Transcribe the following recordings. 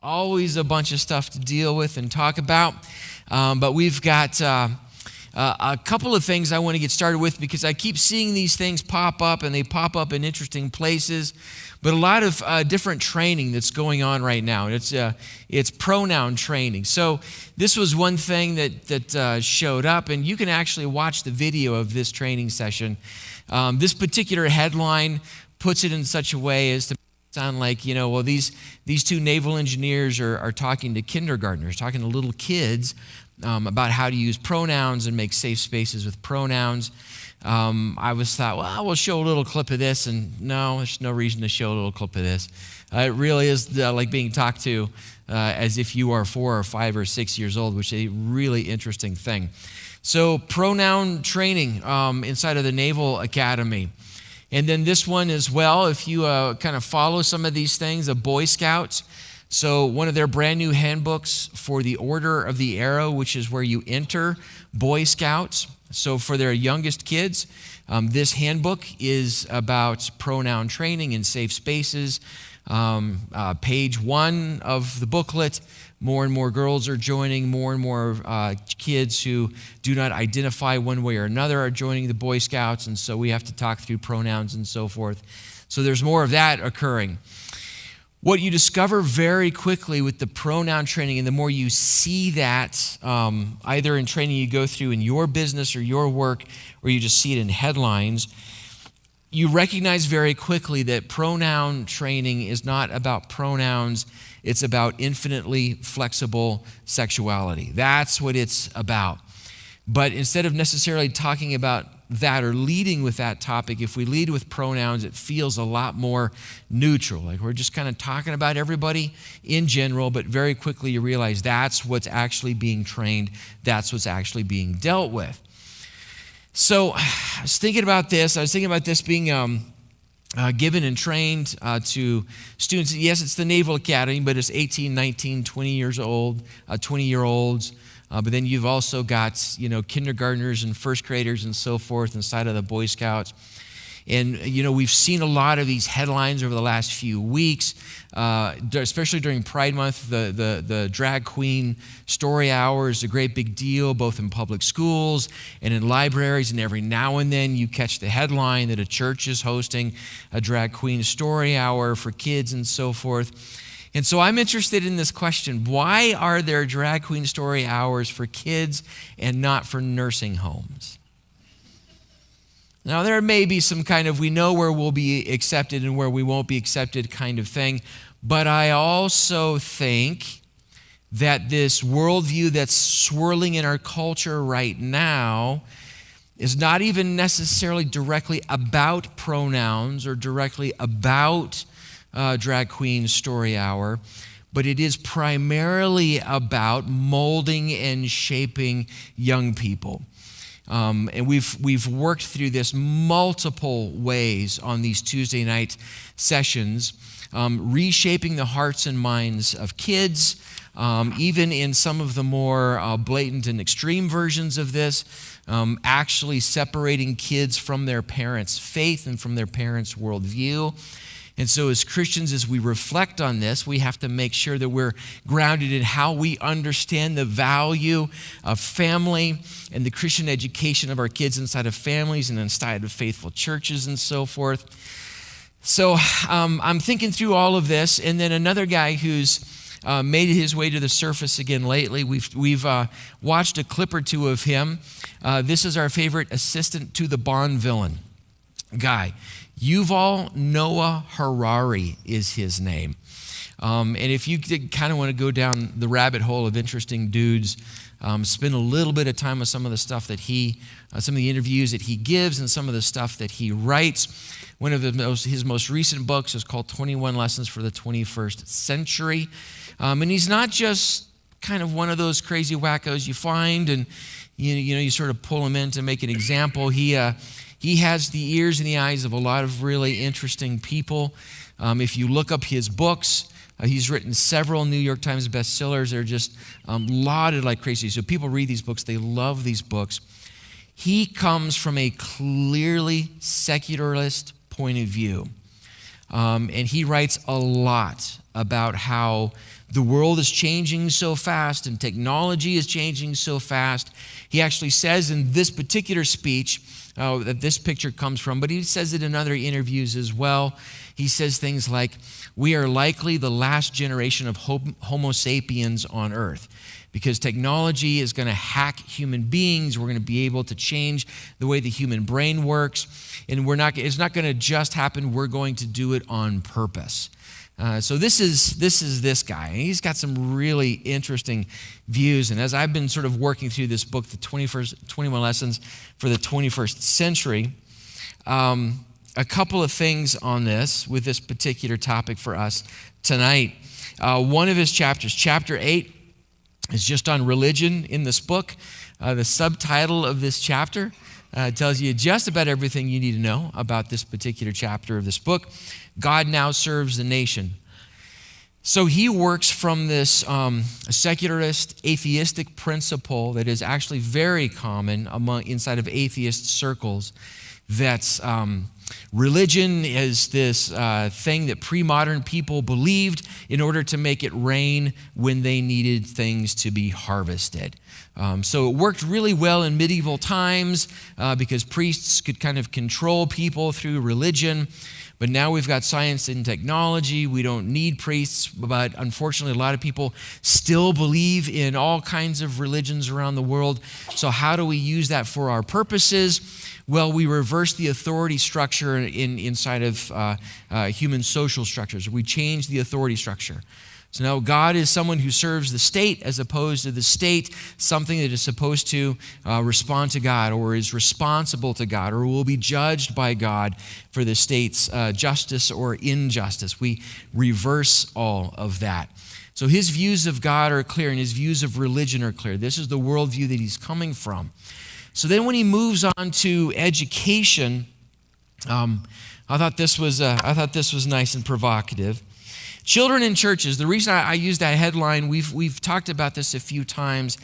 Always a bunch of stuff to deal with and talk about. But we've got a couple of things I want to get started with because I keep seeing these things pop up and they pop up in interesting places. But a lot of different training that's going on right now. It's pronoun training. So this was one thing that showed up, and you can actually watch the video of this training session. This particular headline puts it in such a way as to sound like, well, these two naval engineers are talking to kindergartners, talking to little kids about how to use pronouns and make safe spaces with pronouns. I was thought, well, we'll show a little clip of this, and no, there's no reason to show a little clip of this. It really is like being talked to as if you are 4 or 5 or 6 years old, which is a really interesting thing. So pronoun training inside of the Naval Academy. And then this one as well, if you kind of follow some of these things, the Boy Scouts. So one of their brand new handbooks for the Order of the Arrow, which is where you enter Boy Scouts. So for their youngest kids, this handbook is about pronoun training in safe spaces. Page 1 of the booklet, more and more girls are joining, more and more kids who do not identify one way or another are joining the Boy Scouts, and so we have to talk through pronouns and so forth. So there's more of that occurring. What you discover very quickly with the pronoun training, and the more you see that, either in training you go through in your business or your work, or you just see it in headlines, you recognize very quickly that pronoun training is not about pronouns, it's about infinitely flexible sexuality. That's what it's about. But instead of necessarily talking about that or leading with that topic, if we lead with pronouns, it feels a lot more neutral. Like we're just kind of talking about everybody in general, but very quickly you realize that's what's actually being trained, that's what's actually being dealt with. So I was thinking about this being given and trained to students. Yes, it's the Naval Academy, but it's 18, 19, 20 years old, 20-year-olds. But then you've also got, kindergartners and first graders and so forth inside of the Boy Scouts. And, we've seen a lot of these headlines over the last few weeks, especially during Pride Month. The drag queen story hour is a great big deal, both in public schools and in libraries. And every now and then you catch the headline that a church is hosting a drag queen story hour for kids and so forth. And so I'm interested in this question: why are there drag queen story hours for kids and not for nursing homes? Now, there may be some kind of we know where we'll be accepted and where we won't be accepted kind of thing, but I also think that this worldview that's swirling in our culture right now is not even necessarily directly about pronouns or directly about drag queen story hour, but it is primarily about molding and shaping young people. And we've worked through this multiple ways on these Tuesday night sessions, reshaping the hearts and minds of kids, even in some of the more blatant and extreme versions of this, actually separating kids from their parents' faith and from their parents' worldview. And so as Christians, as we reflect on this, we have to make sure that we're grounded in how we understand the value of family and the Christian education of our kids inside of families and inside of faithful churches and so forth. So I'm thinking through all of this, and then another guy who's made his way to the surface again lately. We've watched a clip or two of him. This is our favorite assistant to the Bond villain guy. Yuval Noah Harari is his name. And if you kind of want to go down the rabbit hole of interesting dudes, spend a little bit of time with some of the stuff that some of the interviews that he gives and some of the stuff that he writes. One of his most recent books is called 21 Lessons for the 21st Century. And he's not just kind of one of those crazy wackos you find and you sort of pull him in to make an example. He has the ears and the eyes of a lot of really interesting people. If you look up his books, he's written several New York Times bestsellers. They're just lauded like crazy. So people read these books. They love these books. He comes from a clearly secularist point of view. and he writes a lot about how the world is changing so fast and technology is changing so fast. He actually says in this particular speech that this picture comes from, but he says it in other interviews as well. He says things like, we are likely the last generation of Homo sapiens on earth because technology is going to hack human beings. We're going to be able to change the way the human brain works, and it's not going to just happen. We're going to do it on purpose. So this is this guy, and he's got some really interesting views. And as I've been sort of working through this book, the 21 Lessons for the 21st Century, a couple of things on this with this particular topic for us tonight. One of his chapters, chapter 8, is just on religion in this book. The subtitle of this chapter tells you just about everything you need to know about this particular chapter of this book. God now serves the nation. So he works from this secularist, atheistic principle that is actually very common inside of atheist circles. That's religion is this thing that pre-modern people believed in order to make it rain when they needed things to be harvested. So it worked really well in medieval times because priests could kind of control people through religion. But now we've got science and technology. We don't need priests, but unfortunately a lot of people still believe in all kinds of religions around the world. So how do we use that for our purposes? Well, we reverse the authority structure inside of human social structures. We change the authority structure. So now God is someone who serves the state as opposed to the state, something that is supposed to respond to God or is responsible to God or will be judged by God for the state's justice or injustice. We reverse all of that. So his views of God are clear and his views of religion are clear. This is the worldview that he's coming from. So then when he moves on to education, I thought this was nice and provocative. Children in churches, the reason I use that headline, we've talked about this a few times.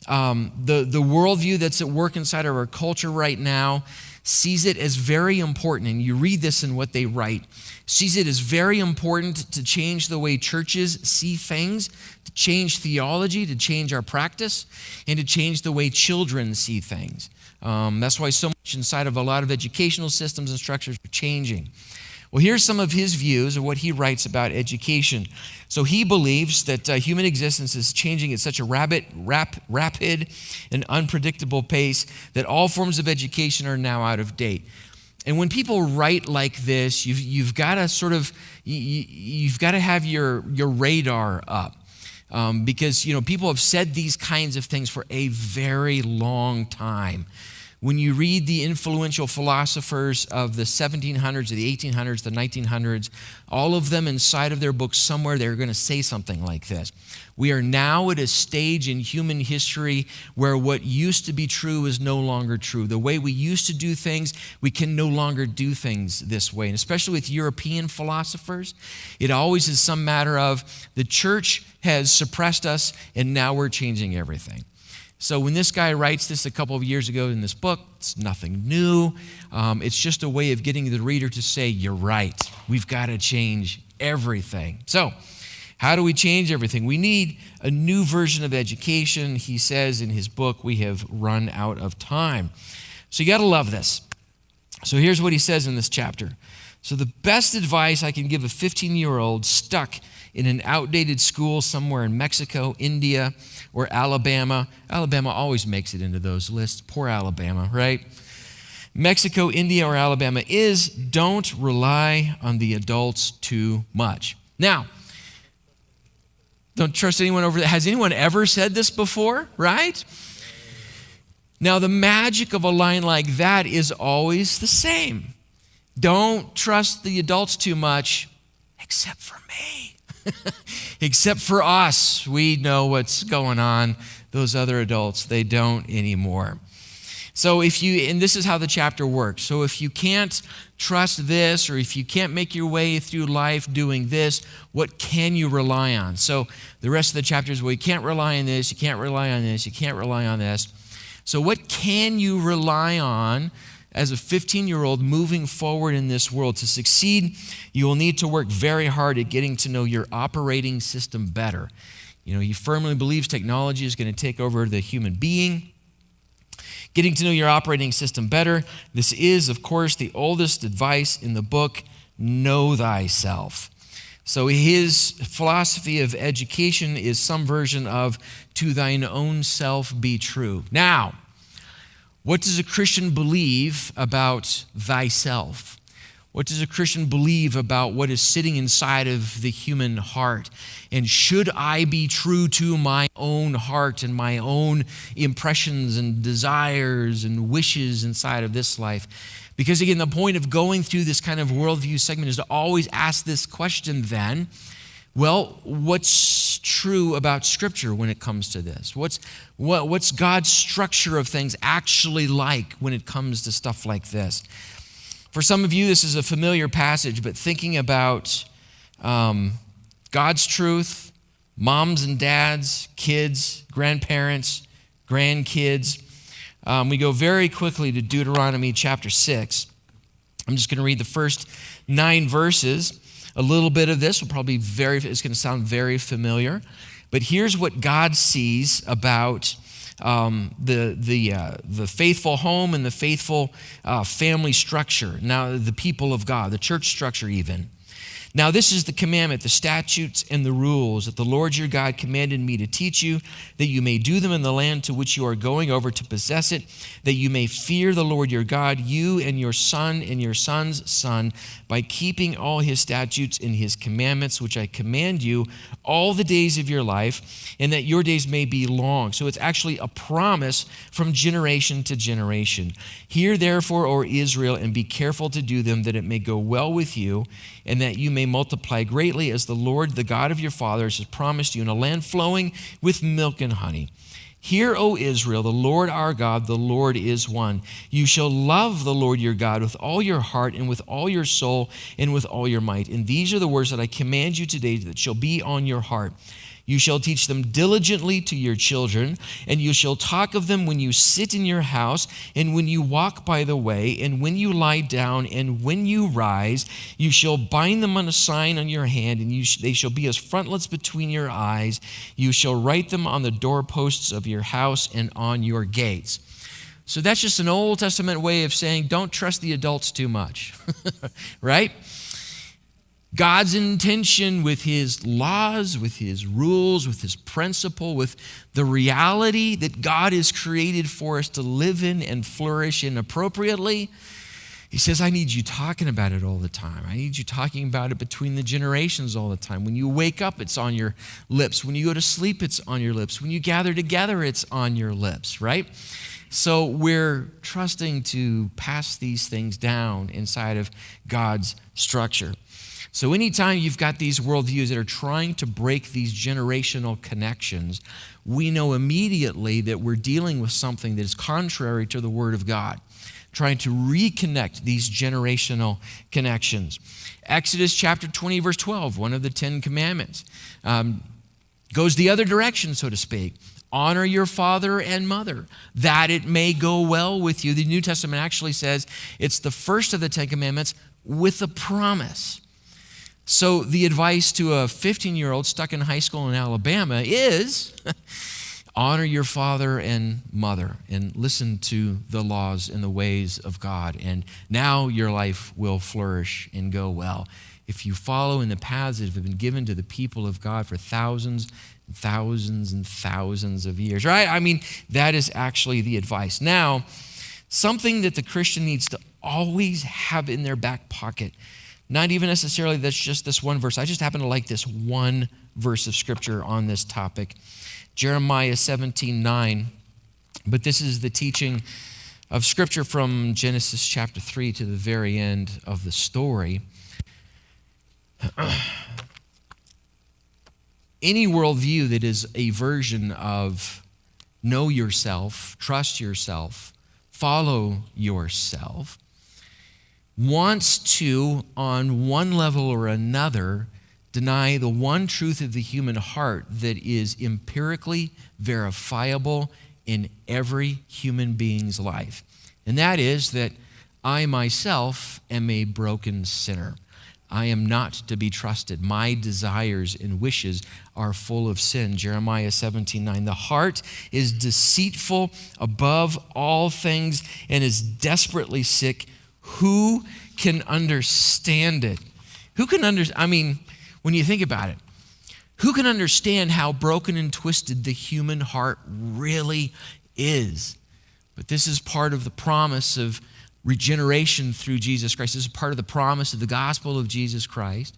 The worldview that's at work inside of our culture right now sees it as very important, and you read this in what they write, sees it as very important to change the way churches see things, to change theology, to change our practice, and to change the way children see things. That's why so much inside of a lot of educational systems and structures are changing. Well, here's some of his views of what he writes about education. So he believes that human existence is changing at such a rapid and unpredictable pace that all forms of education are now out of date. And when people write like this, you've got to you've got to have your radar up. Because people have said these kinds of things for a very long time. When you read the influential philosophers of the 1700s, the 1800s, the 1900s, all of them inside of their books somewhere, they're going to say something like this. We are now at a stage in human history where what used to be true is no longer true. The way we used to do things, we can no longer do things this way. And especially with European philosophers, it always is some matter of the church has suppressed us and now we're changing everything. So when this guy writes this a couple of years ago in this book, it's nothing new. It's just a way of getting the reader to say, you're right. We've got to change everything. So how do we change everything? We need a new version of education. He says in his book, we have run out of time. So you got to love this. So here's what he says in this chapter. So the best advice I can give a 15-year-old stuck in an outdated school somewhere in Mexico, India, or Alabama. Alabama always makes it into those lists. Poor Alabama, right? Mexico, India, or Alabama is don't rely on the adults too much. Now, don't trust anyone over there. Has anyone ever said this before, right? Now, the magic of a line like that is always the same. Don't trust the adults too much, except for me. Except for us. We know what's going on. Those other adults, they don't anymore. So and this is how the chapter works. So if you can't trust this, or if you can't make your way through life doing this, what can you rely on? So the rest of the chapter is, well, you can't rely on this, you can't rely on this, you can't rely on this. So what can you rely on as a 15-year-old moving forward in this world. To succeed, you will need to work very hard at getting to know your operating system better. He firmly believes technology is going to take over the human being. Getting to know your operating system better. This is, of course, the oldest advice in the book, Know Thyself. So his philosophy of education is some version of to thine own self be true. Now, what does a Christian believe about thyself? What does a Christian believe about what is sitting inside of the human heart? And should I be true to my own heart and my own impressions and desires and wishes inside of this life? Because again, the point of going through this kind of worldview segment is to always ask this question then, well, what's true about Scripture when it comes to this? What's God's structure of things actually like when it comes to stuff like this? For some of you, this is a familiar passage, but thinking about God's truth, moms and dads, kids, grandparents, grandkids, we go very quickly to Deuteronomy chapter 6. I'm just going to read the first 9 verses. A little bit of this will probably it's going to sound very familiar. But here's what God sees about the faithful home and the faithful family structure. Now, the people of God, the church structure even. Now, this is the commandment, the statutes and the rules that the Lord your God commanded me to teach you, that you may do them in the land to which you are going over to possess it, that you may fear the Lord your God, you and your son and your son's son, by keeping all his statutes and his commandments, which I command you all the days of your life, and that your days may be long. So it's actually a promise from generation to generation. Hear therefore, O Israel, and be careful to do them, that it may go well with you, and that you may multiply greatly, as the Lord, the God of your fathers, has promised you, in a land flowing with milk and honey. Hear, O Israel, the Lord our God, the Lord is one. You shall love the Lord your God with all your heart and with all your soul and with all your might. And these are the words that I command you today that shall be on your heart. You shall teach them diligently to your children, and you shall talk of them when you sit in your house, and when you walk by the way, and when you lie down, and when you rise. You shall bind them on a sign on your hand, and they shall be as frontlets between your eyes. You shall write them on the doorposts of your house and on your gates. So that's just an Old Testament way of saying don't trust the adults too much, right? God's intention with his laws, with his rules, with his principle, with the reality that God has created for us to live in and flourish in appropriately. He says, I need you talking about it all the time. I need you talking about it between the generations all the time. When you wake up, it's on your lips. When you go to sleep, it's on your lips. When you gather together, it's on your lips, right? So we're trusting to pass these things down inside of God's structure. So anytime you've got these worldviews that are trying to break these generational connections, we know immediately that we're dealing with something that is contrary to the Word of God, trying to reconnect these generational connections. Exodus chapter 20, verse 12, one of the 10 commandments, goes the other direction, so to speak. Honor your father and mother, that it may go well with you. The New Testament actually says it's the first of the 10 commandments with a promise. So the advice to a 15-year-old stuck in high school in Alabama is honor your father and mother and listen to the laws and the ways of God. And now your life will flourish and go well if you follow in the paths that have been given to the people of God for thousands and thousands and thousands of years, right? I mean, that is actually the advice. Now, something that the Christian needs to always have in their back pocket. Not even necessarily that's just this one verse. I just happen to like this one verse of Scripture on this topic. Jeremiah 17:9. But this is the teaching of Scripture from Genesis chapter 3 to the very end of the story. Any worldview that is a version of know yourself, trust yourself, follow yourself, wants to, on one level or another, deny the one truth of the human heart that is empirically verifiable in every human being's life. And that is that I myself am a broken sinner. I am not to be trusted. My desires and wishes are full of sin. Jeremiah 17:9. The heart is deceitful above all things and is desperately sick. Who can understand it? Who can understand? When you think about it, who can understand how broken and twisted the human heart really is? But this is part of the promise of regeneration through Jesus Christ. This is part of the promise of the gospel of Jesus Christ,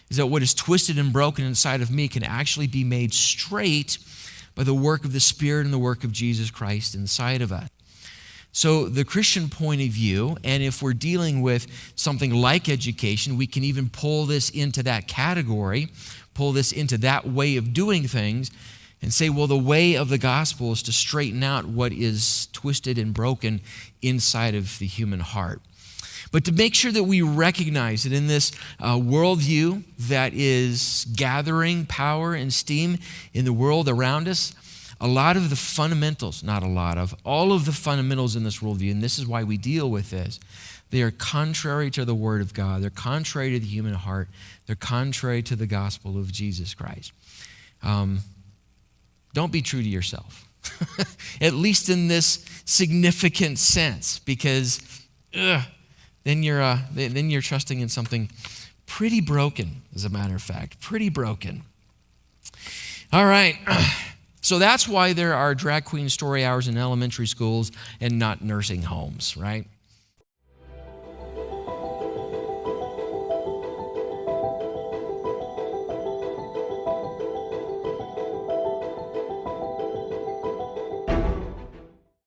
is that what is twisted and broken inside of me can actually be made straight by the work of the Spirit and the work of Jesus Christ inside of us. So the Christian point of view, and if we're dealing with something like education, we can even pull this into that category, pull this into that way of doing things, and say, well, the way of the gospel is to straighten out what is twisted and broken inside of the human heart. But to make sure that we recognize that in this worldview that is gathering power and steam in the world around us, a lot of the fundamentals, all of the fundamentals in this worldview, and this is why we deal with this, they are contrary to the Word of God. They're contrary to the human heart. They're contrary to the gospel of Jesus Christ. Don't be true to yourself, at least in this significant sense, because then you're trusting in something pretty broken, as a matter of fact, pretty broken. All right, so that's why there are drag queen story hours in elementary schools and not nursing homes, right?